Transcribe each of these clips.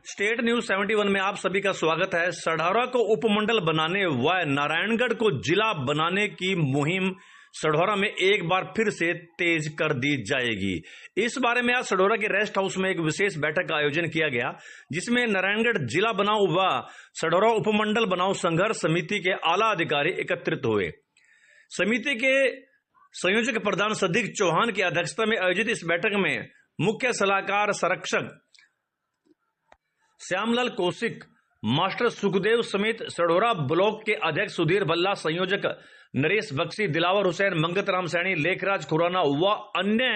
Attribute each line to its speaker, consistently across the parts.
Speaker 1: State news 71 में आप सभी का स्वागत है। सढौरा को उपमंडल बनाने व नारायणगढ़ को जिला बनाने की मुहिम सढौरा में एक बार फिर से तेज कर दी जाएगी। इस बारे में आज सढौरा के रेस्ट हाउस में एक विशेष बैठक का आयोजन किया गया, जिसमें नारायणगढ़ जिला बनाओ व सढौरा उपमंडल बनाओ संघर्ष समिति के आला अधिकारी एकत्रित हुए। समिति के संयोजक प्रधान सदीक चौहान की अध्यक्षता में आयोजित इस बैठक में मुख्य सलाहकार संरक्षक श्यामलाल कौशिक, मास्टर सुखदेव समेत सढौरा ब्लॉक के अध्यक्ष सुधीर भल्ला, संयोजक नरेश बख्शी, दिलावर हुसैन, मंगत राम सैनी, लेखराज खुराना व अन्य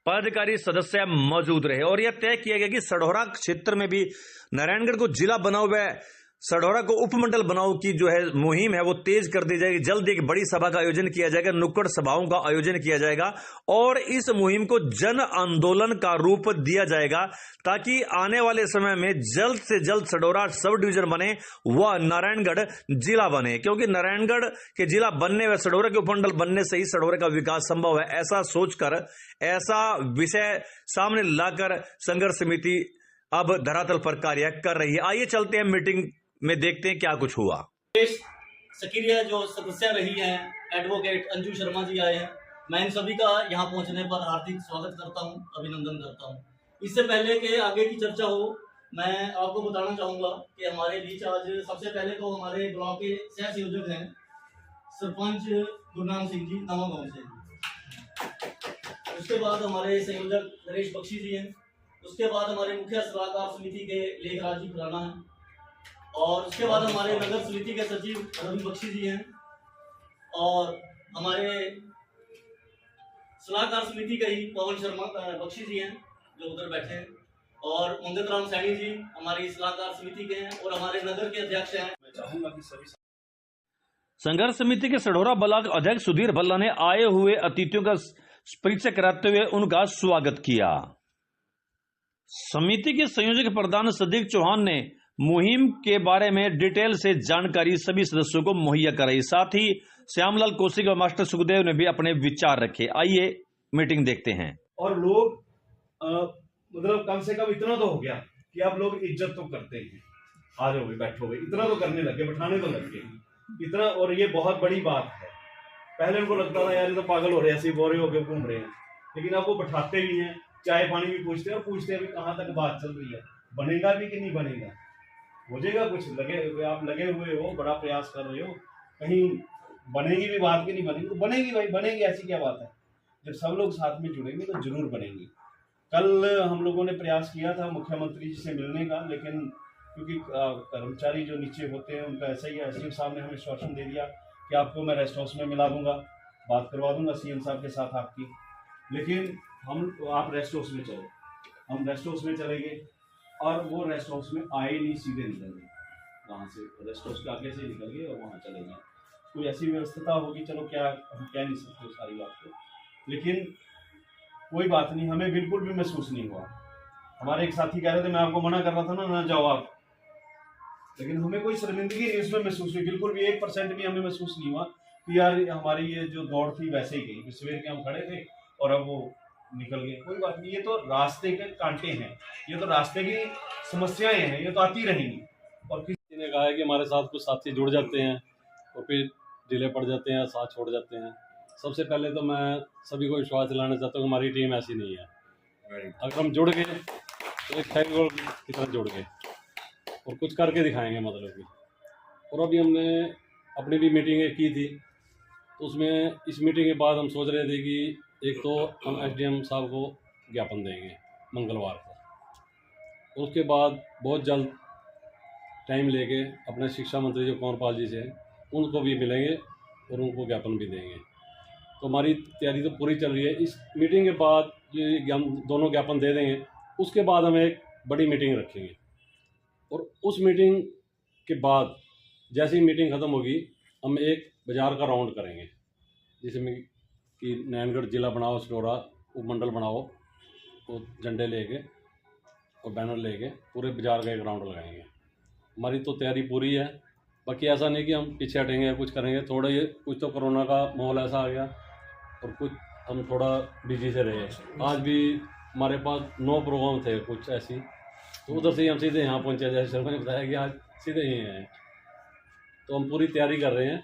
Speaker 1: पदाधिकारी सदस्य मौजूद रहे। और यह तय किया गया कि सढौरा क्षेत्र में भी नारायणगढ़ को जिला बनाओ व सढौरा को उपमंडल बनाओ की जो है मुहिम है वो तेज कर दी जाएगी। जल्द एक बड़ी सभा का आयोजन किया जाएगा, नुक्कड़ सभाओं का आयोजन किया जाएगा और इस मुहिम को जन आंदोलन का रूप दिया जाएगा, ताकि आने वाले समय में जल्द से जल्द सढौरा सब डिवीजन बने व नारायणगढ़ जिला बने, क्योंकि नारायणगढ़ के जिला बनने व सढौरा के उपमंडल बनने से ही सढौरा का विकास संभव है। ऐसा सोचकर, ऐसा विषय सामने लाकर संघर्ष समिति अब धरातल पर कार्य कर रही है। आइए चलते हैं मीटिंग में, देखते हैं क्या कुछ हुआ।
Speaker 2: सक्रिय जो सदस्य रही हैं, एडवोकेट अंजू शर्मा जी आए हैं। मैं इन सभी का यहाँ पहुँचने पर हार्दिक स्वागत करता हूँ, अभिनंदन करता हूँ। इससे पहले कि आगे की चर्चा हो, मैं आपको बताना चाहूँगा कि हमारे बीच आज सबसे पहले तो हमारे ब्लॉक के सह संयोजक हैं सरपंच गुरनाम सिंह जी नवा गाँव से। उसके बाद हमारे संयोजक नरेश बख्शी जी हैं। उसके बाद हमारे मुख्य सलाहकार समिति के लेखराज जी खुराना हैं। और उसके बाद हमारे नगर समिति के सचिव रवि बख्शी जी हैं। और हमारे सलाहकार समिति के ही पवन शर्मा बख्शी जी हैं जो उधर बैठे हैं। और मंगत राम सैनी जी हमारी सलाहकार समिति के हैं और हमारे नगर के अध्यक्ष हैं। मैं चाहूंगा कि सभी
Speaker 1: संघर्ष समिति के सढौरा ब्लॉक अध्यक्ष सुधीर भल्ला ने आए हुए अतिथियों का परिचय कराते हुए उनका स्वागत किया। समिति के संयोजक प्रधान सदीक चौहान ने मुहिम के बारे में डिटेल से जानकारी सभी सदस्यों को मुहैया कराई। साथ ही श्यामलाल कौशिक और मास्टर सुखदेव ने भी अपने विचार रखे। आइए मीटिंग देखते हैं।
Speaker 3: और लोग मतलब कम से कम इतना तो हो गया कि अब लोग इज्जत तो करते हैं, आ जाओगे बैठोगे, इतना तो करने लगे, बैठाने तो लगे इतना। और ये बहुत बड़ी बात है। पहले उनको लगता था यार ये तो पागल हो रहे हैं, ऐसे बोरे होके घूम रहे हैं, लेकिन अब वो बैठाते भी हैं, चाय पानी भी पूछते हैं और पूछते हैं अभी कहाँ तक बात चल रही है, बनेगा भी कि नहीं बनेगा, हो जाएगा कुछ। आप लगे हुए हो, बड़ा प्रयास कर रहे हो, कहीं बनेगी भी बात की नहीं बनेगी, तो बनेगी भाई, बनेगी, ऐसी क्या बात है। जब सब लोग साथ में जुड़ेंगे तो जरूर बनेगी। कल हम लोगों ने प्रयास किया था मुख्यमंत्री जी से मिलने का, लेकिन क्योंकि कर्मचारी जो नीचे होते हैं उनका ऐसा ही है। एसडीएम साहब ने हमें आश्वासन दे दिया कि आपको मैं रेस्ट हाउस में मिला दूंगा, बात करवा दूंगा सीएम साहब के साथ आपकी। लेकिन आप रेस्ट हाउस में चलो, हम रेस्ट हाउस में चले गए और वो रेस्ट हाउस में आए नहीं, सीधे निकल गए वहाँ से, रेस्ट हाउस के आगे से निकल गए और वहाँ चले गए। कोई ऐसी व्यवस्था होगी, चलो क्या हम कह नहीं सकते सारी बात को, लेकिन कोई बात नहीं, हमें बिल्कुल भी महसूस नहीं हुआ। हमारे एक साथी कह रहे थे मैं आपको मना कर रहा था ना जाओ आप, लेकिन हमें कोई शर्मिंदगी नहीं उसमें महसूस हुई, बिल्कुल भी 1% भी हमें महसूस नहीं हुआ कि यार हमारी ये जो दौड़ थी वैसे ही गई, सवेर के हम खड़े थे और अब वो निकल गए। कोई बात नहीं, ये तो रास्ते के कांटे हैं, ये तो रास्ते की समस्याएं हैं, ये तो आती रहेंगी। और
Speaker 4: किसी ने कहा है कि हमारे साथ कुछ साथी जुड़ जाते हैं और फिर ढीले पड़ जाते हैं, साथ छोड़ जाते हैं। सबसे पहले तो मैं सभी को विश्वास दिलाना चाहता हूँ कि हमारी टीम ऐसी नहीं है। अगर हम जुड़ गए तो एक फेविकोल की तरह जुड़ गए और कुछ करके दिखाएंगे मतलब कि। और अभी हमने अपनी भी मीटिंगें की थी, तो उसमें इस मीटिंग के बाद हम सोच रहे थे कि एक तो हम एसडीएम साहब को ज्ञापन देंगे मंगलवार को, उसके बाद बहुत जल्द टाइम लेके अपने शिक्षा मंत्री जो कंवरपाल जी से उनको भी मिलेंगे और उनको ज्ञापन भी देंगे। तो हमारी तैयारी तो पूरी चल रही है। इस मीटिंग के बाद ये हम दोनों ज्ञापन दे देंगे, उसके बाद हम एक बड़ी मीटिंग रखेंगे और उस मीटिंग के बाद जैसे ही मीटिंग ख़त्म होगी हम एक बाज़ार का राउंड करेंगे, जिसमें कि नारायणगढ़ जिला बनाओ, सढौरा उपमंडल बनाओ, तो झंडे लेके और बैनर लेके पूरे बाजार का एक राउंड लगाएंगे। हमारी तो तैयारी पूरी है, बाकी ऐसा नहीं कि हम पीछे हटेंगे या कुछ करेंगे। थोड़ा ये कुछ तो कोरोना का माहौल ऐसा आ गया और कुछ हम थोड़ा बिजी से रहे। आज भी हमारे पास 9 प्रोग्राम थे कुछ ऐसी, तो उधर से ही हम सीधे यहाँ पहुँचे, जैसे शर्मा ने बताया कि आज सीधे ही हैं। तो हम पूरी तैयारी कर रहे हैं।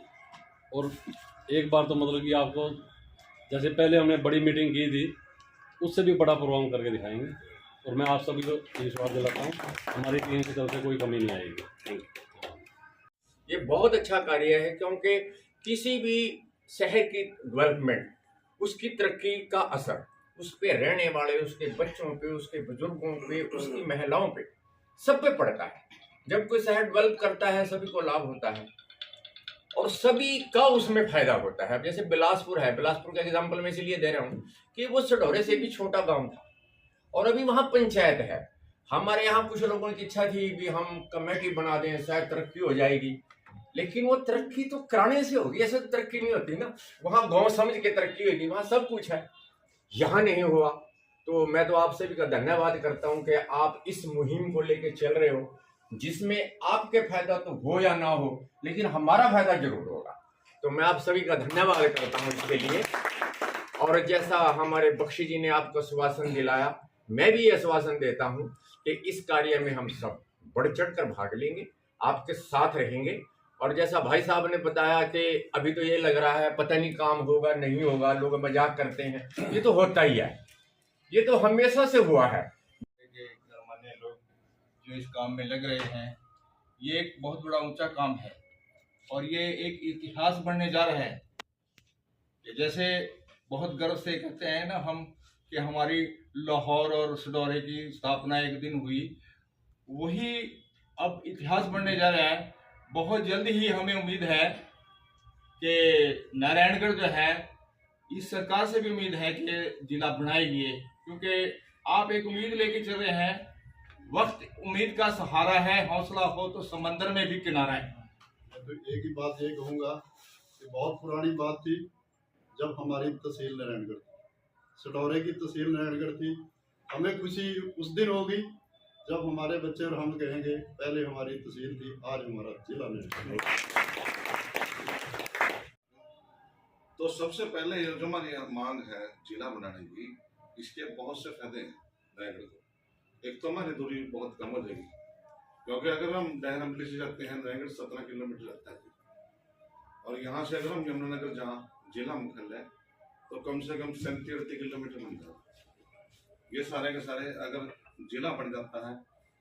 Speaker 4: और एक बार तो मतलब कि आपको जैसे पहले हमने बड़ी मीटिंग की थी, उससे भी बड़ा प्रोग्राम करके दिखाएंगे। और मैं आप सभी को विश्वास दिलाता हूँ, हमारी टीम की तरफ से कोई कमी नहीं आएगी।
Speaker 5: ये बहुत अच्छा कार्य है, क्योंकि किसी भी शहर की डेवलपमेंट, उसकी तरक्की का असर उस पे रहने वाले, उसके बच्चों पे, उसके बुजुर्गों पे, उसकी महिलाओं पे, सब पे पड़ता है। जब कोई शहर डेवलप करता है सभी को लाभ होता है और सभी का उसमें फायदा होता है। अब जैसे बिलासपुर है, बिलासपुर का एग्जाम्पल मैं इसलिए दे रहा हूँ कि वो सढौरे से भी छोटा गाँव था और अभी वहाँ पंचायत है। हमारे यहाँ कुछ लोगों की इच्छा थी कि हम कमेटी बना दें, शायद तरक्की हो जाएगी, लेकिन वो तरक्की तो कराने से होगी, ऐसे तो तरक्की नहीं होती ना। वहाँ गांव समझ के तरक्की होगी, वहाँ सब कुछ है, यहाँ नहीं हुआ। तो मैं तो आप सभी का धन्यवाद करता हूँ कि आप इस मुहिम को लेके चल रहे हो, जिसमें आपके फायदा तो हो या ना हो, लेकिन हमारा फायदा जरूर होगा। तो मैं आप सभी का धन्यवाद करता हूँ इसके लिए। और जैसा हमारे बख्शी जी ने आपको आश्वासन दिलाया, मैं भी आश्वासन देता हूँ कि इस कार्य में हम सब बढ़ चढ़ कर भाग लेंगे, आपके साथ रहेंगे। और जैसा भाई साहब ने बताया कि अभी तो ये लग रहा है पता नहीं काम होगा नहीं होगा, लोग मजाक करते हैं, ये तो होता ही है, ये तो हमेशा से हुआ है।
Speaker 6: गणमान्य लोग जो इस काम में लग रहे हैं, ये एक बहुत बड़ा ऊंचा काम है और ये एक इतिहास बनने जा रहा है। जैसे बहुत गर्व से कहते हैं ना हम कि हमारी लाहौर और सढौरे की स्थापना एक दिन हुई, वही अब इतिहास बनने जा रहा है। बहुत जल्द ही हमें उम्मीद है कि नारायणगढ़ जो है, इस सरकार से भी उम्मीद है कि जिला बनाएगी, क्योंकि आप एक उम्मीद लेके चल रहे हैं। वक्त उम्मीद का सहारा है, हौसला हो तो समंदर में भी किनारा है।
Speaker 7: तो एक ही बात ये कहूँगा कि बहुत पुरानी बात थी जब हमारी तहसील नारायणगढ़, सढौरे की तहसील नारायणगढ़ थी। हमें खुशी उस दिन होगी जब हमारे बच्चे और हम कहेंगे पहले हमारी तहसील थी, आज हमारा जिला नारायणगढ़।
Speaker 8: तो सबसे पहले जो हमारी मांग है जिला बनाने की, इसके बहुत से फायदे हैं नारायणगढ़ को। एक तो हमारी दूरी बहुत कम हो जाएगी, क्योंकि अगर हम डैहरामली से जाते हैं नारायणगढ़ 17 किलोमीटर लगता है, और यहाँ से अगर हम यमुनानगर जहाँ जिला मुख्यालय, तो कम से कम 37-38 किलोमीटर बन जाता। ये सारे के सारे अगर जिला बन जाता है,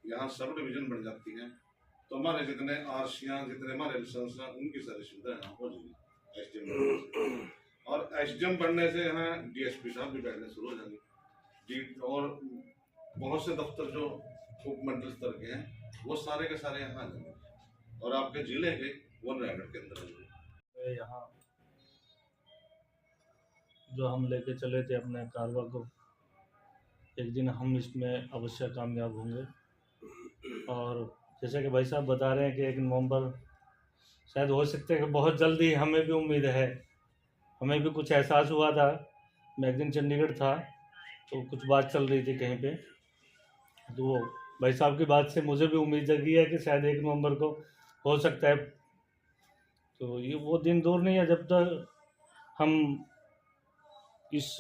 Speaker 8: यहाँ सब डिवीजन बन जाती हैं, तो हमारे जितने आरसियाँ, जितने हमारे लाइसेंस हैं, उनकी सारी सुविधाएं यहाँ हो जाएगी एसडीएम। और एसडीएम बनने से यहाँ डीएसपी साहब भी बैठने शुरू हो जाएंगे, और बहुत से दफ्तर जो उपमंडल स्तर के हैं वो सारे के सारे यहाँ आ जाएंगे, और आपके जिले के वो नारायणगढ़ के अंदर आ जाएंगे।
Speaker 9: यहाँ जो हम लेके चले थे अपने कारवा को, एक दिन हम इसमें अवश्य कामयाब होंगे। और जैसे कि भाई साहब बता रहे हैं कि 1 नवंबर शायद हो सकता है कि बहुत जल्दी, हमें भी उम्मीद है। हमें भी कुछ एहसास हुआ था, मैं एक दिन चंडीगढ़ था तो कुछ बात चल रही थी कहीं पे, तो भाई साहब की बात से मुझे भी उम्मीद जगी है कि शायद 1 नवंबर को हो सकता है। तो ये वो दिन दूर नहीं है जब तक हम इस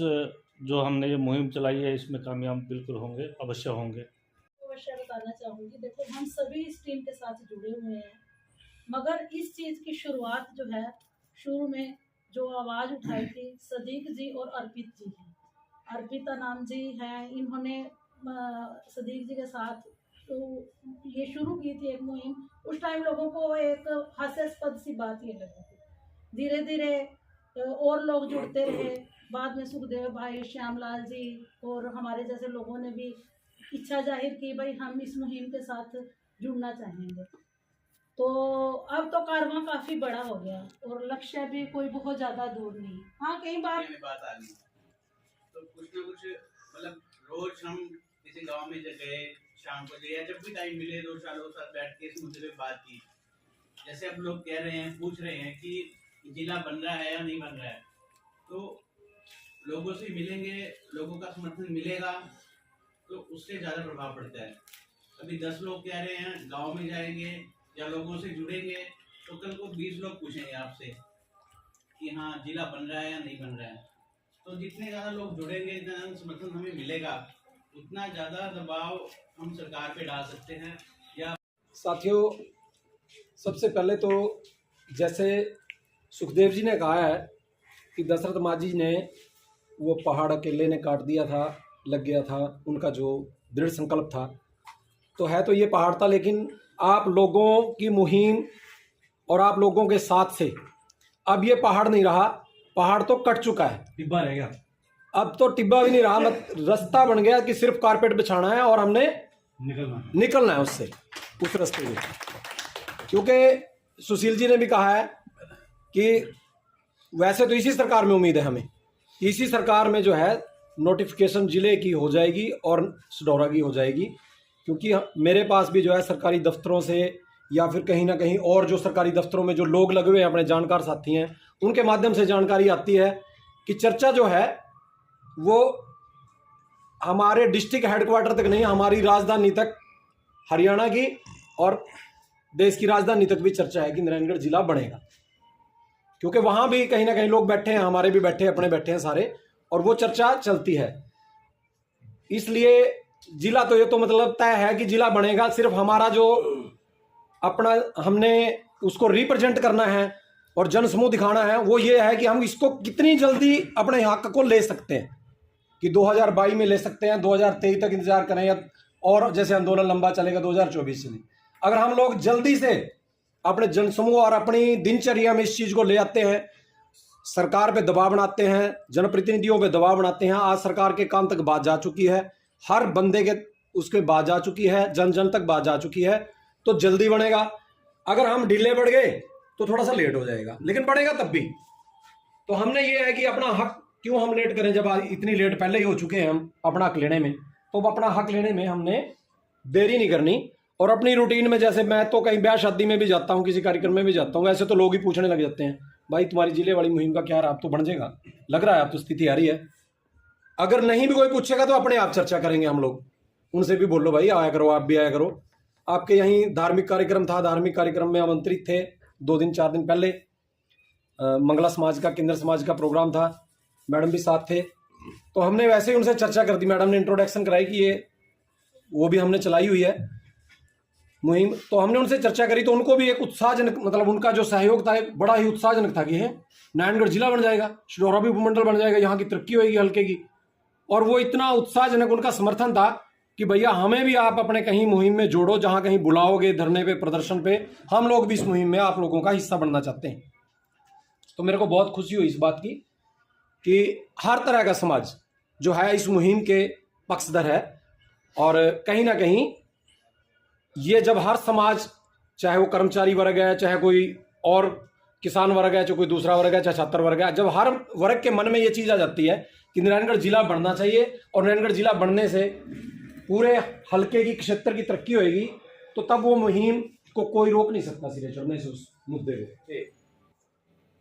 Speaker 9: जो हमने ये मुहिम चलाई है इसमें कामयाब बिल्कुल होंगे, अवश्य होंगे।
Speaker 10: अवश्य बताना चाहूँगी, देखो हम सभी इस टीम के साथ जुड़े हुए हैं, मगर इस चीज़ की शुरुआत जो है, शुरू में जो आवाज़ उठाई थी सदीक जी और अर्पित जी हैं। अर्पिता नाम जी हैं, इन्होंने सदीक जी के साथ तो ये शुरू की थी एक मुहिम। उस टाइम लोगों को एक हास्यास्पद सी बात ये लगी थी, धीरे धीरे और लोग जुड़ते रहे। बाद में सुखदेव भाई, श्यामलाल जी और हमारे जैसे लोगों ने भी इच्छा जाहिर की, भाई हम इस मुहिम के साथ जुड़ना चाहेंगे। तो अब तो कारवां काफ़ी बड़ा हो गया और लक्ष्य भी कोई बहुत ज़्यादा दूर नहीं। हाँ, कई बार
Speaker 11: बात आ गई तो कुछ ना कुछ मतलब रोज हम किसी गांव में गए, शाम को या जब भी टाइम मिले 2 सालों साथ बैठ के इस मुद्दे पे बात की। जैसे अब लोग कह रहे हैं, पूछ रहे हैं कि जिला बन रहा है या नहीं बन रहा है, तो लोगों से मिलेंगे, लोगों का समर्थन मिलेगा तो उससे ज़्यादा प्रभाव पड़ता है। अभी 10 लोग कह रहे हैं, गांव में जाएंगे या लोगों से जुड़ेंगे तो कल को 20 लोग पूछेंगे आपसे कि हाँ जिला बन रहा है या नहीं बन रहा है। तो जितने ज़्यादा लोग जुड़ेंगे, जितना समर्थन हमें मिलेगा, उतना ज़्यादा दबाव हम सरकार पे डाल सकते हैं? या
Speaker 12: साथियों, सबसे पहले तो जैसे सुखदेव जी ने कहा है कि दशरथ मांझी ने वो पहाड़ अकेले ने काट दिया था, लग गया था, उनका जो दृढ़ संकल्प था, तो है तो ये पहाड़ था, लेकिन आप लोगों की मुहिम और आप लोगों के साथ से अब ये पहाड़ नहीं रहा, पहाड़ तो कट चुका है,
Speaker 3: टिब्बा रह गया,
Speaker 12: अब तो टिब्बा भी नहीं रहा, रास्ता बन गया कि सिर्फ कारपेट बिछाना है और हमने निकलना है उससे, उस रास्ते में। क्योंकि सुशील जी ने भी कहा है कि वैसे तो इसी सरकार में उम्मीद है हमें कि इसी सरकार में जो है नोटिफिकेशन जिले की हो जाएगी और सडौरा की हो जाएगी, क्योंकि मेरे पास भी जो है सरकारी दफ्तरों से या फिर कहीं ना कहीं और जो सरकारी दफ्तरों में जो लोग लगे हुए हैं, अपने जानकार साथी हैं, उनके माध्यम से जानकारी आती है कि चर्चा जो है वो हमारे डिस्ट्रिक्ट हेडक्वार्टर तक नहीं, हमारी राजधानी तक, हरियाणा की और देश की राजधानी तक भी चर्चा है कि नारायणगढ़ जिला बनेगा। क्योंकि वहाँ भी कहीं ना कहीं लोग बैठे हैं, हमारे भी बैठे हैं, अपने बैठे हैं सारे, और वो चर्चा चलती है। इसलिए जिला तो ये तो मतलब तय है कि जिला बनेगा, सिर्फ हमारा जो अपना हमने उसको रिप्रेजेंट करना है और जनसमूह दिखाना है, वो ये है कि हम इसको कितनी जल्दी अपने हक को ले सकते हैं, कि 2022 में ले सकते हैं, 2023 तक इंतजार करें, या और जैसे आंदोलन लंबा चलेगा 2024 से नहीं। अगर हम लोग जल्दी से अपने जनसमूह और अपनी दिनचर्या में इस चीज को ले आते हैं, सरकार पे दबाव बनाते हैं, जनप्रतिनिधियों पे दबाव बनाते हैं। आज सरकार के काम तक बात जा चुकी है, हर बंदे के उसके बात जा चुकी है, जन जन तक बात जा चुकी है, तो जल्दी बनेगा। अगर हम ढीले बढ़ गए तो थोड़ा सा लेट हो जाएगा, लेकिन बढ़ेगा तब भी। तो हमने ये है कि अपना हक क्यों हम लेट करें, जब इतनी लेट पहले ही हो चुके हैं हम अपना हक लेने में, तो अपना हक लेने में हमने देरी नहीं करनी। और अपनी रूटीन में, जैसे मैं तो कहीं ब्याह शादी में भी जाता हूँ, किसी कार्यक्रम में भी जाता हूँ, ऐसे तो लोग ही पूछने लग जाते हैं, भाई तुम्हारी जिले वाली मुहिम का क्या रहा, अब तो बन जाएगा, लग रहा है अब तो स्थिति आ रही है। अगर नहीं भी कोई पूछेगा तो अपने आप चर्चा करेंगे हम लोग, उनसे भी बोलो भाई आया करो, आप भी आया करो। आपके यहीं धार्मिक कार्यक्रम था, धार्मिक कार्यक्रम में आमंत्रित थे 2 दिन 4 दिन पहले, मंगला समाज का, केंद्र समाज का प्रोग्राम था, मैडम भी साथ थे, तो हमने वैसे ही उनसे चर्चा कर दी। मैडम ने इंट्रोडक्शन कराई कि ये वो भी हमने चलाई हुई है मुहिम, तो हमने उनसे चर्चा करी, तो उनको भी एक उत्साहजनक, मतलब उनका जो सहयोग था एक बड़ा ही उत्साहजनक था कि है नारायणगढ़ जिला बन जाएगा, सडौरा भी उपमंडल बन जाएगा, यहाँ की तरक्की होगी हल्के की। और वो इतना उत्साहजनक उनका समर्थन था कि भैया हमें भी आप अपने कहीं मुहिम में जोड़ो, जहाँ कहीं बुलाओगे धरने पे, प्रदर्शन पे, हम लोग भी इस मुहिम में आप लोगों का हिस्सा बनना चाहते हैं। तो मेरे को बहुत खुशी हुई इस बात की कि हर तरह का समाज जो है इस मुहिम के पक्षधर है। और कहीं ना कहीं ये जब हर समाज, चाहे वो कर्मचारी वर्ग है, चाहे कोई और किसान वर्ग है, चाहे कोई दूसरा वर्ग है, चाहे छात्र वर्ग है, जब हर वर्ग के मन में ये चीज़ आ जाती है कि नारायणगढ़ जिला बनना चाहिए और नारायणगढ़ जिला बनने से पूरे हल्के की, क्षेत्र की तरक्की होगी, तो तब वो मुहिम को कोई रोक नहीं सकता सिरे चढ़ने से उस मुद्दे को।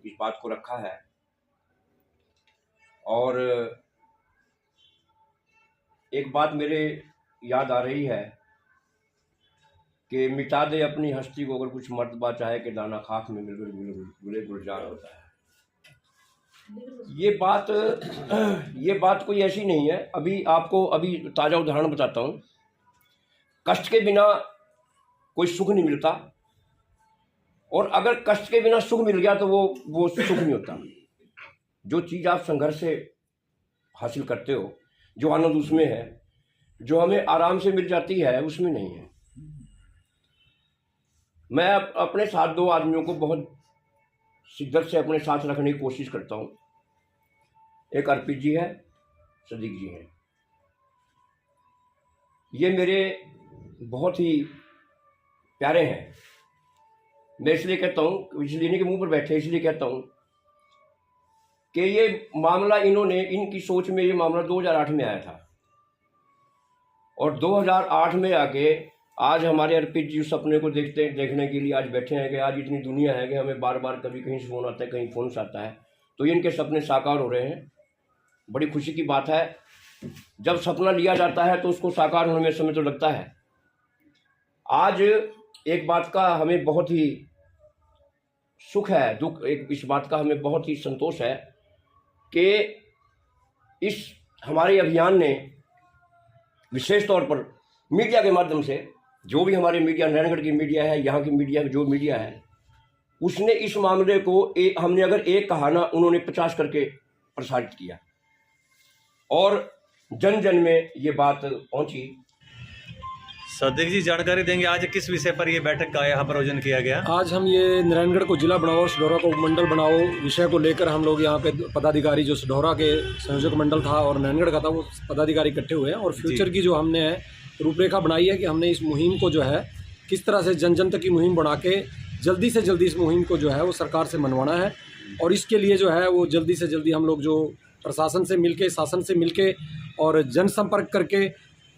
Speaker 13: इस बात को रखा है। और एक बात मेरे याद आ रही है कि मिटा दे अपनी हस्ती को अगर कुछ मर्तबा चाहे कि दाना खाक में गुले गुलजार होता है। ये बात कोई ऐसी नहीं है। आपको अभी ताज़ा उदाहरण बताता हूँ। कष्ट के बिना कोई सुख नहीं मिलता, और अगर कष्ट के बिना सुख मिल गया तो वो सुख नहीं होता। जो चीज़ आप संघर्ष से हासिल करते हो, जो आनंद उसमें है, जो हमें आराम से मिल जाती है, उसमें नहीं है। मैं अपने साथ 2 आदमियों को बहुत शिद्दत से अपने साथ रखने की कोशिश करता हूँ। एक अर्पित जी है, सदीक जी हैं। ये मेरे बहुत ही प्यारे हैं। मैं इसलिए कहता हूँ, इसलिए नहीं कि मुंह पर बैठे, इसलिए कहता हूँ कि ये मामला इनकी सोच में ये मामला 2008 में आया था, और 2008 में आके आज हमारे अर्पित जी उस सपने को देखने के लिए आज बैठे हैं कि आज इतनी दुनिया है कि हमें बार बार कभी कहीं से फ़ोन आता है, कहीं फ़ोन से आता है, तो ये इनके सपने साकार हो रहे हैं। बड़ी खुशी की बात है। जब सपना लिया जाता है तो उसको साकार होने में समय तो लगता है। आज एक बात का हमें बहुत ही सुख है, इस बात का हमें बहुत ही संतोष है कि इस हमारे अभियान ने विशेष तौर पर मीडिया के माध्यम से, जो भी हमारे मीडिया, नारायणगढ़ की मीडिया है, यहाँ की मीडिया, जो मीडिया है, उसने इस मामले को हमने अगर एक कहा ना, उन्होंने 50 करके प्रसारित किया और जन जन में ये बात पहुंची।
Speaker 1: सदीक जी जानकारी देंगे आज किस विषय पर ये बैठक का यहाँ पर आयोजन किया गया?
Speaker 12: आज हम ये नारायणगढ़ को जिला बनाओ, सढौरा को उपमंडल बनाओ विषय को लेकर हम लोग यहाँ पे पदाधिकारी जो सढौरा के संयोजक मंडल था और नारायणगढ़ का था, वो पदाधिकारी इकट्ठे हुए हैं और फ्यूचर की जो हमने रूपरेखा बनाई है कि हमने इस मुहिम को जो है किस तरह से जन जन तक की मुहिम बना के जल्दी से जल्दी इस मुहिम को जो है वो सरकार से मनवाना है। और इसके लिए जो है वो जल्दी से जल्दी हम लोग जो प्रशासन से मिलके, शासन से मिलके और जनसंपर्क करके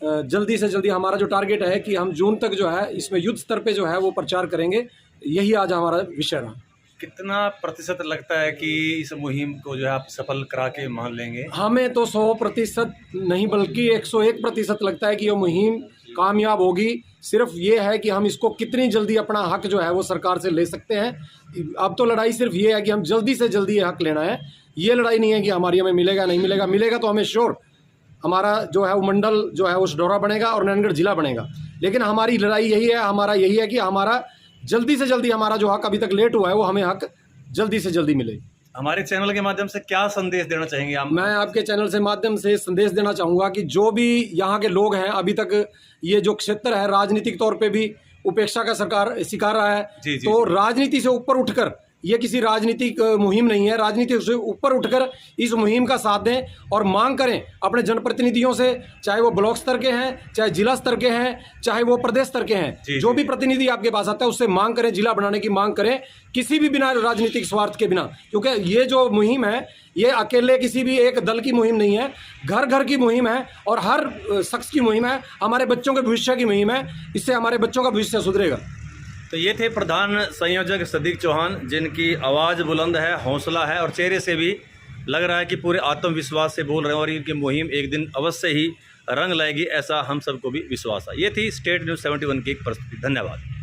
Speaker 12: जल्दी से जल्दी हमारा जो टारगेट है कि हम जून तक जो है इसमें युद्ध स्तर पे जो है वो प्रचार करेंगे। यही आज हमारा विषय रहा।
Speaker 1: कितना प्रतिशत लगता है कि इस मुहिम को जो है आप सफल करा के मान लेंगे?
Speaker 12: हमें तो 100% नहीं बल्कि 101% लगता है कि ये मुहिम कामयाब होगी। सिर्फ ये है कि हम इसको कितनी जल्दी अपना हक जो है वो सरकार से ले सकते हैं। अब तो लड़ाई सिर्फ ये है कि हम जल्दी से जल्दी ये हक लेना है। ये लड़ाई नहीं है कि हमारी हमें मिलेगा नहीं मिलेगा, मिलेगा तो हमें श्योर हमारा जो है वो मंडल जो है वो सढौरा बनेगा और नारायणगढ़ जिला बनेगा। लेकिन हमारी लड़ाई यही है, हमारा यही है कि हमारा जल्दी से जल्दी हमारा जो हक अभी तक लेट हुआ है वो हमें हक जल्दी से जल्दी मिले।
Speaker 1: हमारे चैनल के माध्यम से क्या संदेश देना चाहेंगे आप?
Speaker 12: मैं आपके चैनल से माध्यम से संदेश देना चाहूँगा कि जो भी यहाँ के लोग हैं, अभी तक ये जो क्षेत्र है राजनीतिक तौर पे भी उपेक्षा का शिकार रहा है। तो राजनीति से ऊपर उठकर, ये किसी राजनीतिक मुहिम नहीं है, राजनीति से ऊपर उठकर इस मुहिम का साथ दें और मांग करें अपने जनप्रतिनिधियों से, चाहे वो ब्लॉक स्तर के हैं, चाहे जिला स्तर के हैं, चाहे वो प्रदेश स्तर के हैं। जो भी प्रतिनिधि आपके पास आता है उससे मांग करें, जिला बनाने की मांग करें, किसी भी बिना राजनीतिक स्वार्थ के बिना। क्योंकि ये जो मुहिम है ये अकेले किसी भी एक दल की मुहिम नहीं है, घर घर की मुहिम है और हर शख्स की मुहिम है, हमारे बच्चों के भविष्य की मुहिम है। इससे हमारे बच्चों का भविष्य सुधरेगा।
Speaker 1: तो ये थे प्रधान संयोजक सदीक चौहान, जिनकी आवाज़ बुलंद है, हौसला है और चेहरे से भी लग रहा है कि पूरे आत्मविश्वास से बोल रहे हैं और इनकी मुहिम एक दिन अवश्य ही रंग लाएगी, ऐसा हम सबको भी विश्वास है। ये थी स्टेट न्यूज़ 71 की एक प्रस्तुति। धन्यवाद।